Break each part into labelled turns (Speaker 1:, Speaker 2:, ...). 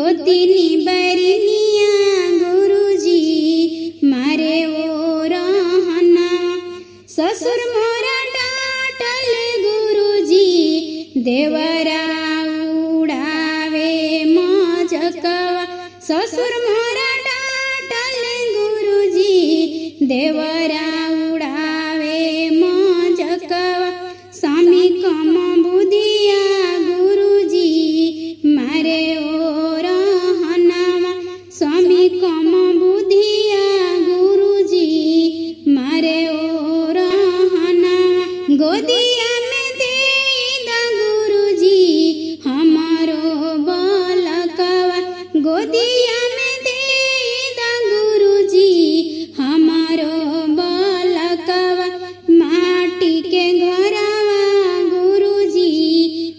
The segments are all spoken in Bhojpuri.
Speaker 1: गोतिनी बरनिया गुरुजी मारे ओ रहना। ससुर मोरा डांटल गुरुजी देवरा उड़ावे मजकवा। ससुर मोरा डांटल गुरुजी देवरा उड़ावे मजकवा। स्वामी कम बुधिया गुरुजी मारे ओ रहनावा। स्वामी कम बुधिया गुरुजी मारे ओ रहनावा। गोदिया में दे दा गुरुजी हमारो बालकवा। गोदिया में दे दा गुरुजी हमारो बालकवा। माटी के घरवा गुरुजी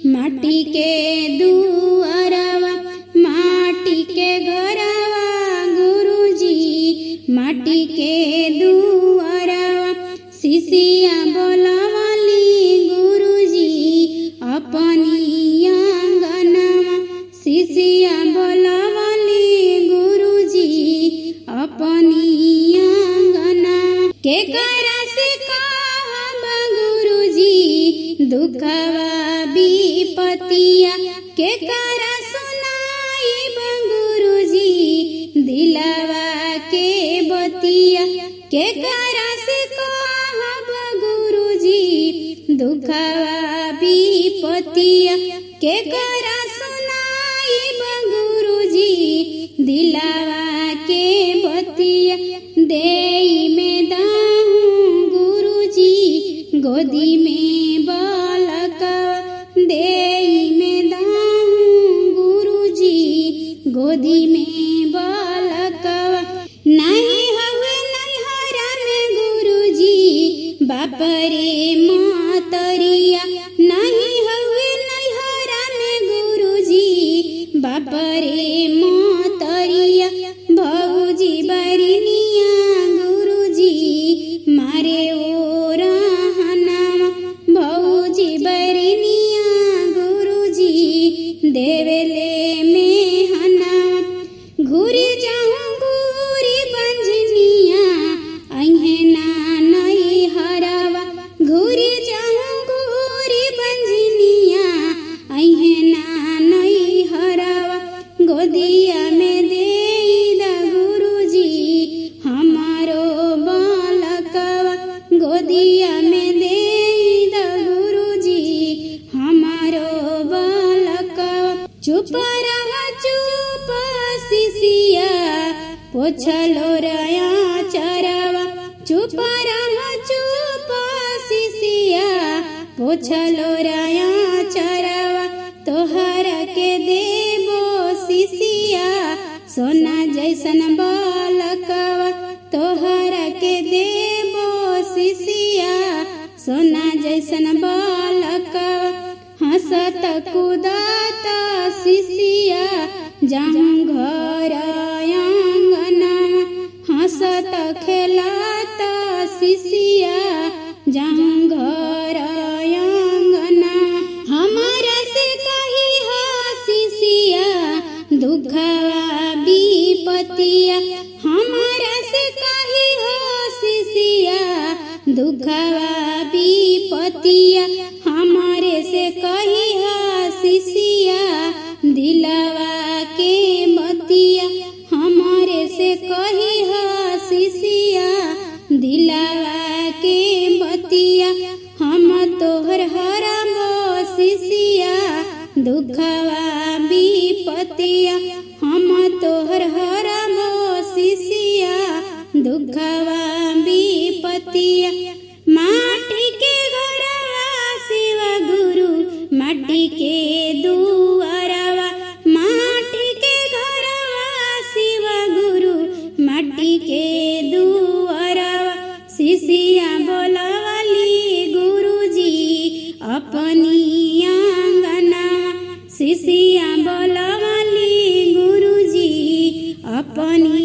Speaker 1: माटी के दुआरवा। माटी के घरवा गुरुजी माटी के दुआरवा। शिशिया बोलावली गुरुजी अपनी आंगनवा। शिशिया बोलावली गुरुजी अपनी आंगनवा। के करा से कहब गुरुजी दुखवा विपतिया। के करा सुनाइब गुरुजी दिलवा के बतिया। के करा से कहब गुरुजी दुखवा विपतिया। के करा सुनाइब गुरुजी दिलवा के बतिया। देई में दाहूँ गुरुजी गोदी में बालकवा। देई में दाहूँ गुरुजी गोदी में बालकवा। नहीं हवे नैहरा में गुरुजी बाप रे मातरिया। नहीं हवे नैहरा में गुरुजी बाप रे मातरिया। भौजी बरनिया गुरुजी मारे ओ रहनावा। भौजी बरनिया गुरुजी देवेले मेहनावा। घूरी जाऊँ घूरी बंजनिया अहे ना नैहरवा। घूरी जाऊँ घूरी बंजनिया अहे ना नैहरवा। गोदिया में दे दा गुरुजी हमारो बालकवा। गोदिया में दे दा गुरुजी हमारो बालकवा। चुप रहा चुप शिशिया पोछलो रया चरवा। चुप रहा चुप शिशिया पोछलो रया चरवा। तोहर के देबो शिशिया सोना जैसन बालकवा। तोहर के देबो शिशिया सोना जैसन बालकवा। हंसत कूदत शिशिया जाऊँ घर आंगनवा। हंसत खेलत शिशिया जाऊँ घर आंगनवा। हमारा से कही हा शिशिया दुखवा विपतिया। हमारा से कही हो शिशिया दुखवा विपतिया। हमारे से कही हा शिशिया दिलवा के बतिया। हमारे से कही हा शिशिया दिलवा के बतिया। हम तोहर हरबो शिशिया दुखवा विपतिया। हम तोहर हरबो शिशिया दुखवा विपतिया। माटी के घरवा शिव गुरु माटी के दुआरवा। माटी के घरवा शिव गुरु माटी के दुआरवा। शिशिया बोलावली गुरुजी अपनी आंगनवा। शिशिया बोलावली गुरुजी अपनी